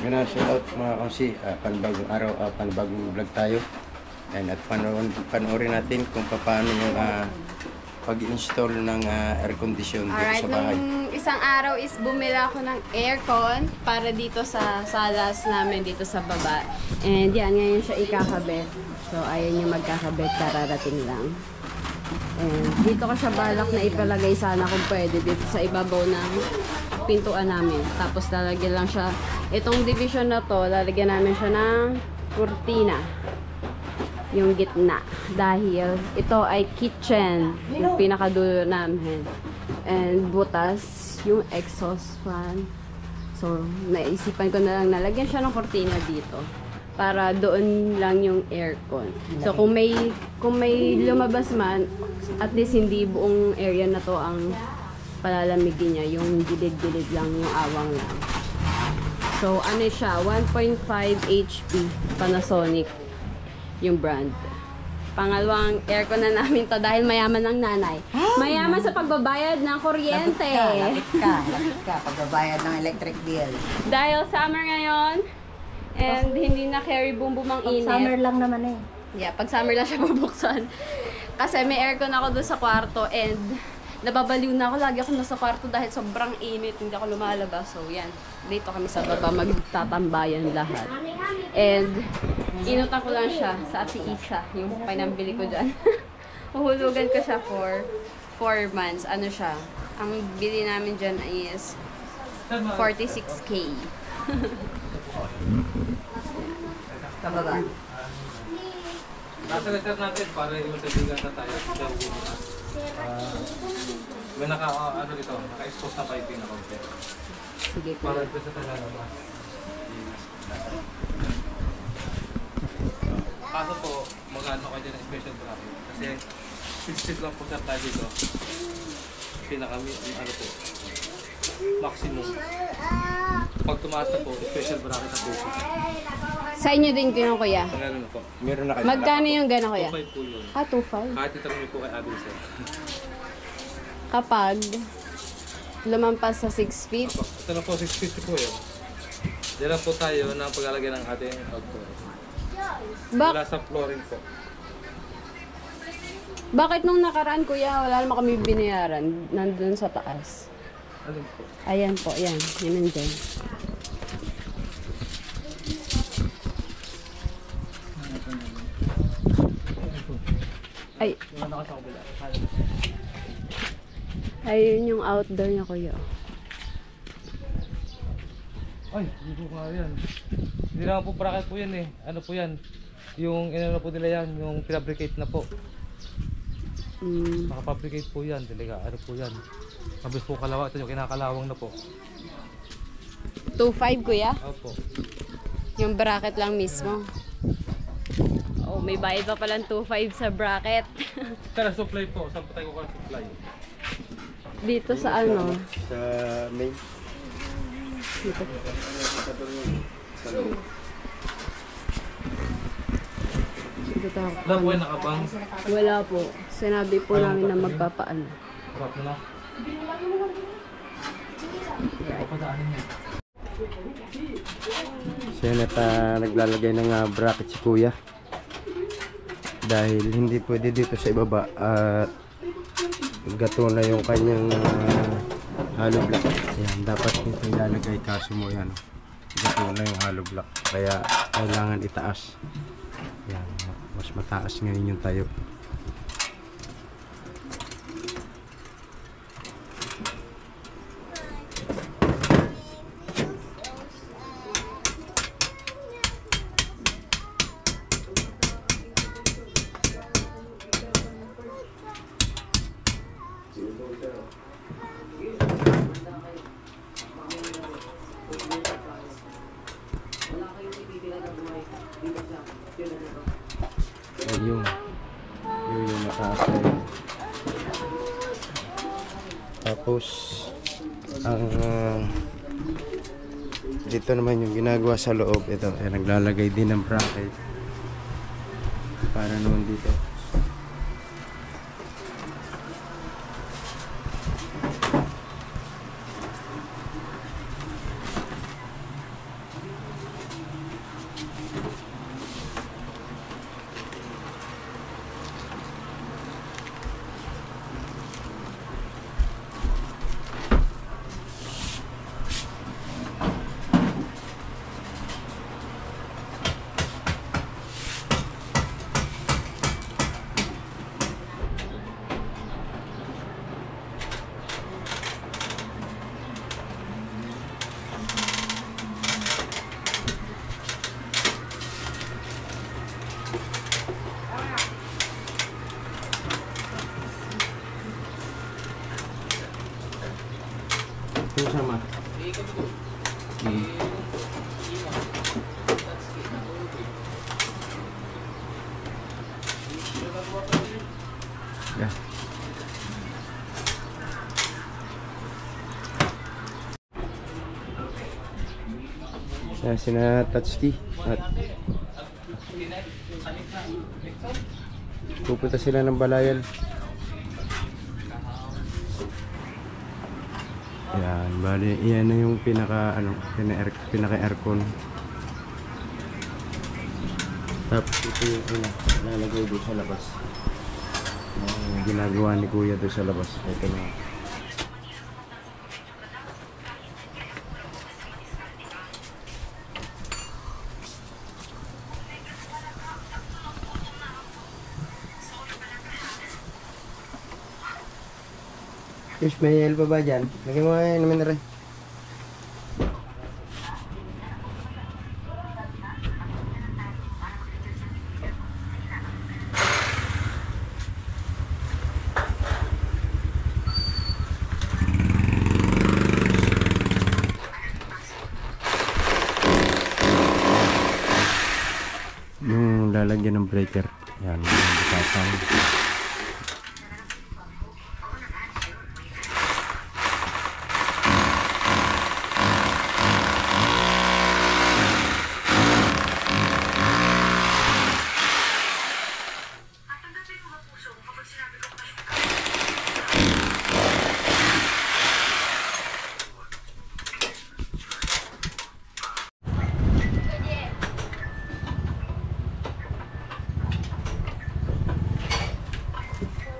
Yun ang shout out mga kasi panibagong araw, panibagong vlog tayo. And at panoorin natin kung paano yung pag-install ng air condition dito Alright, sa bahay. nung isang araw is bumili ako ng aircon para dito sa salas namin dito sa baba. And yan, ngayon siya ikakabit. So, ayun yung magkakabit, kararating lang. And dito ko siya balak na ipalagay sana kung pwede dito sa ibabaw ng pintuan namin. Tapos lalagyan lang siya, itong division na to, lalagyan namin siya ng kurtina. Yung gitna. Dahil ito ay kitchen. Yung pinakadulo namin. And butas, yung exhaust fan. So, naisipan ko na lang nalagyan siya ng kurtina dito. Para doon lang yung aircon. So, kung may lumabas man, at least hindi buong area na to ang palalamigin niya. Yung gilid-gilid lang, yung awang lang. So, ano siya? 1.5 HP Panasonic yung brand. Pangalawang aircon na namin to dahil mayaman ng nanay. Mayaman sa pagbabayad ng kuryente. Lapit ka. Pagbabayad ng electric bill. Dahil summer ngayon, and hindi na carry boom boom ang init. Summer lang naman eh. Yeah, pag summer lang siya bubuksan. Kasi may aircon ako doon sa kwarto and nababaliw na ako. Lagi ako nasa kwarto dahil sobrang init. Hindi ako lumalabas. So, yan. Dito kami sa baba magtatambayan lahat. And, inutan ko lang siya sa Ate Isa. Yung pinambili ko dyan. Uhulugan ko siya for 4 months. Ano siya? Ang bili namin dyan is 46K. Kababa. Nasa letter natin para yung sabigan na tayo. May ano dito, naka-expose na piping na konti. Sige ko. Para ito sa talalabas. Kaso po, mag-ano kayo ng special bracket. Kasi 60 lang po sa tayo dito. Pinakami, ano po, maximum. Pag tumaas na po, special bracket na po. Sa inyo din ko kuya. Meron na po. Meron na kayo. Magkano yung gano'n kuya? 2.5 po yun. 2.5? Kahit itanong niyo po kay Abel sir. Kapag lumampas sa 6 feet, Ito na po, 650 po yun. Diyan lang po tayo ng paglalagay ng ating outdoor. Wala sa flooring po. bakit nung nakaraan kuya, wala naman kami binayaran nandun sa taas? Ano po? Ayan po, yan. Yan nandyan. Ay. Ayun yung outdoor niya kuya. Ay, hindi po nga yan. Hindi naman po bracket po yan eh. Ano po yan? Yung inano po nila yan, yung fabricate na po. Nakafabricate po yan. Talaga, ano po yan? Mabilis po kalawa. Ito yung kinakalawang na po. 2.5 kuya? Opo. Yung bracket lang mismo. Oh, may bayad pa palang 2.5 sa bracket. Tara, supply po. Saan po tayo kukuha ng supply? Dito sa ano? Sa main. Dito. Sa loob. Dito ako. Wala po yan nakabang. Wala po. Sinabi po namin na magpapaano. Harap na. Papadaanin niya. Siya na naglalagay ng bracket si kuya. Dahil hindi pwede dito sa ibaba at gato na yung kanyang hollow block. Ayan, dapat dito ilalagay kaso mo yan. Gato na yung hollow block. Kaya kailangan itaas. Ayan, mas mataas ngayon yung tayo. Ayun. Yun yung mataas na yun. Tapos ang dito naman yung ginagawa sa loob. Ito, naglalagay din ng bracket para naman dito. Sina Tatsuki at pupunta sila ng Balayan. Yan, bali, yan na yung pinaka aircon. Tapos ito yung lalagay doon sa labas. Ginagawa ni Kuya doon sa labas. Ito na. Yes, may yel pa ba dyan? Lagyan mo nga naman na rin. Yung lalagyan ng breaker. Yan, yung bukasang.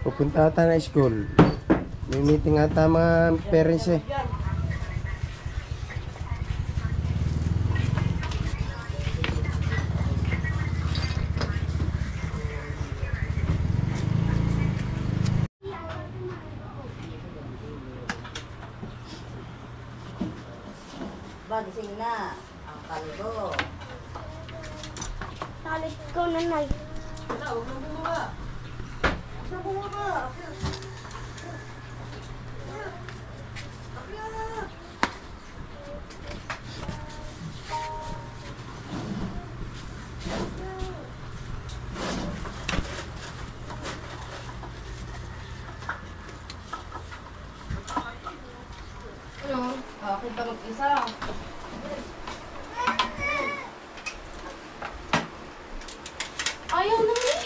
Pupunta ata na school. May meeting ata mga parents eh. Bagising na. Ang kalbo. Talit ko, nanay. Ano? Ako ba mag-isa? Ayaw na eh.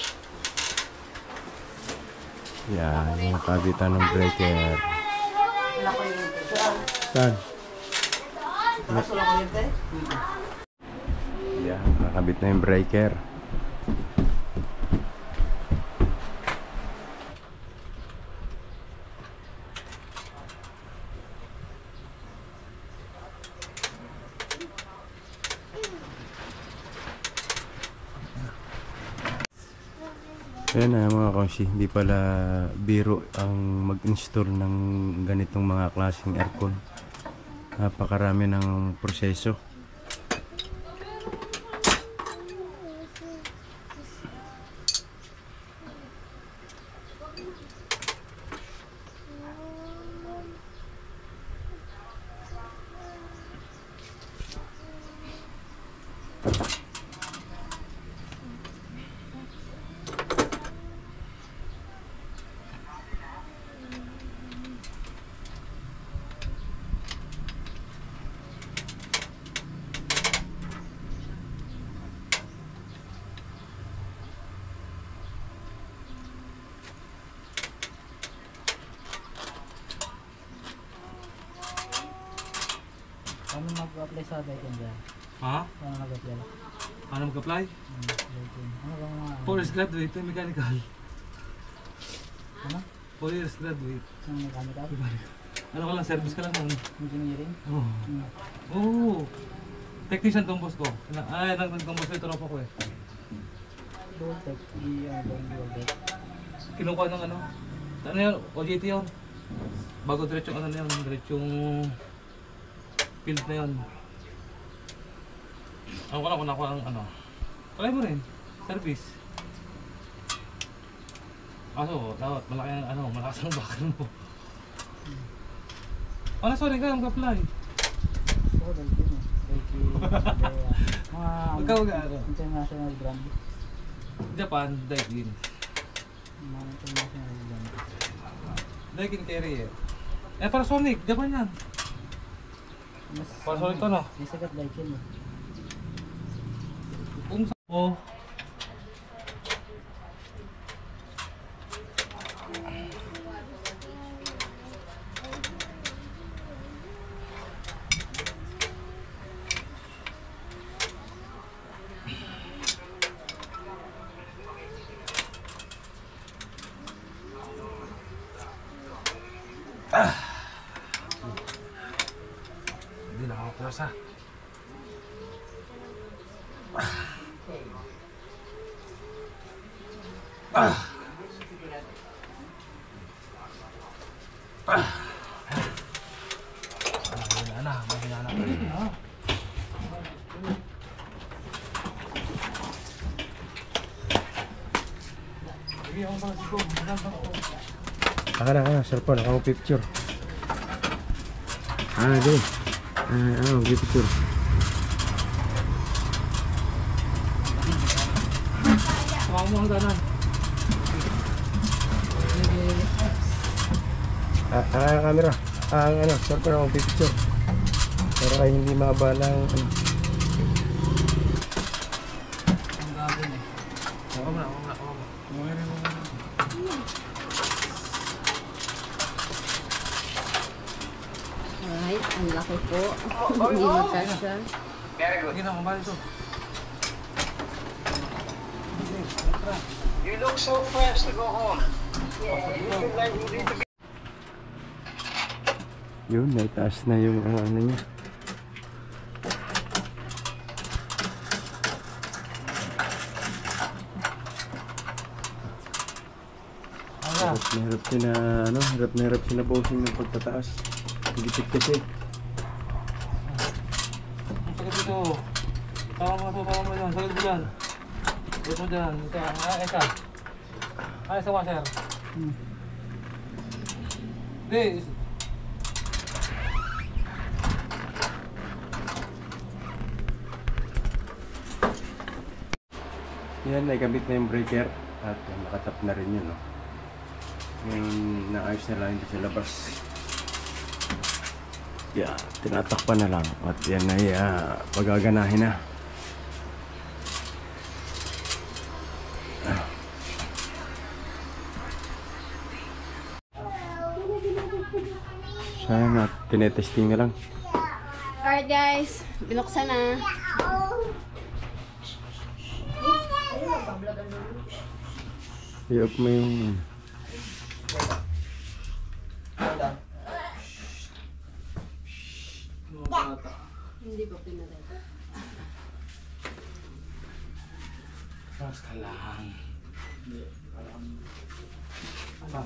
Yan, yung kabitan ng breaker. Wala ko yung Saan? Wala ko yung Yan, nakabit na yung breaker. Ayan na mga kausi, hindi pala biro ang mag-install ng ganitong mga klaseng aircon. Napakarami ng proseso. Paano mag-apply sa Daikin dyan? Ha? Paano mag-apply? Paano mag-apply? Daikin. Ano bang mga... 4 years graduate, mechanical. Ano? 4 years graduate. Ang mechanical? Ano ka lang, service ka lang nun. Engineering? Oo. Oo. Technician tong boss ko. Nagtong boss ko, ito ko eh. Dual tech. Dual tech. Kinukuha ng ano? Ano yun? OJT yun. Bago diretsong ano na yun, diretsong field na yun. Ako ko lang kung nakuha ang ano. Try mo rin. Service. Kaso, dapat malaki ang ano, malakas ang bakal mo. Ano, sorry ka, mag-apply. Oo, Daikin eh. Daikin. Mga... Magkao ka ano? International brand. Japan, Daikin. Mga international brand. Daikin carry eh. Panasonic, Japan yan. Mas... Panasonic to no? May sagat Daikin eh. Oh. Hindi nakakapusa. Ako, cellphone, ako picture. Dali. Picture. Sumama mo ang danan. Camera. Cellphone, ako picture. Pero kayo hindi mabala ang Ang gagawin eh. Ako muna. Alright, ang laki po. Hindi magkasya. Sige na, mabali ito. You look so fresh to go home. You look like you need to be. Yun, naitaas na yung ano niya. Hirap na hirap sina bossing ng pagtataas. Higipit kasi. Ang sakit dito. Tawa mo dyan. Sakit mo dyan. Sakit mo dyan. Ito, eka. Sa washer. Hindi. Yan, naikabit na yung breaker. At nakatap na rin yun, no? Yung naayos na lang dito sa labas. Yeah, tinatakpan na lang. At yan ay pagaganahin na. Sayang at tinetesting na lang. Alright guys, binuksan na. I-off mo yung... Hindi pa pinatay. Mas ka lang. Ano?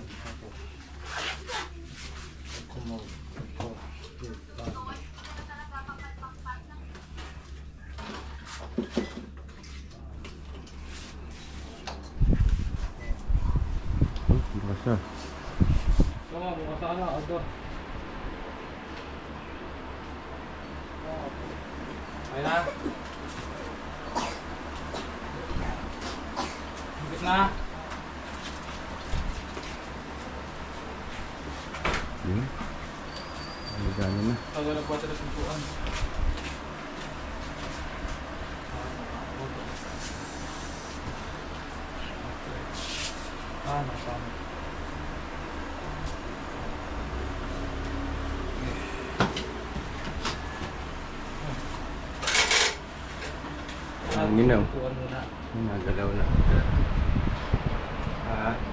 Bukas na. Bukas na outdoor. Ayun na. Higit na. Yun. Gano'n na. Tagal na po ito na simpuan. Nasama. Ang ginaw. Simpuan muna. Nagalaw na.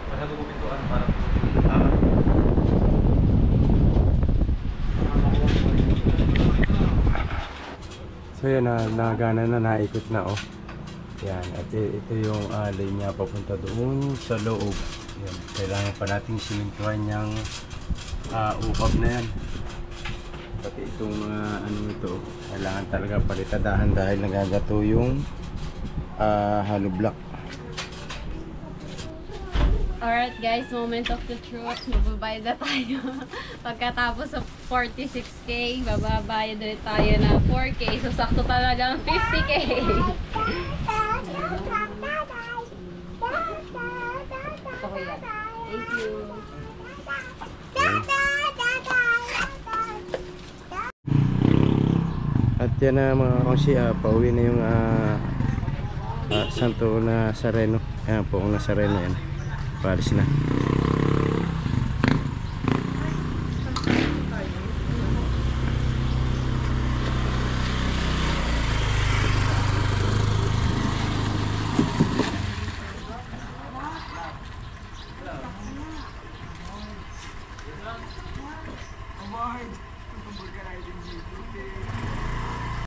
Masyado ko pintuan para So yan, nagana na, naikot na oh. Yan, at ito yung lane niya papunta doon sa loob. Yan, kailangan pa nating simintuhan yung ukap na yan. Pati itong ano ito, kailangan talaga palitadahan dahil nagagato yung hollow block. Alright guys, moment of the truth. Magbabayad na tayo. Pagkatapos sa 46k, bababayad ulit tayo na 4k. So sakto talagang 50k. Ito ko yan. Thank you. At yan na mga kasi, pauwi na yung Santo Nazareno. Ayan po ang Nazareno yan. Paris na.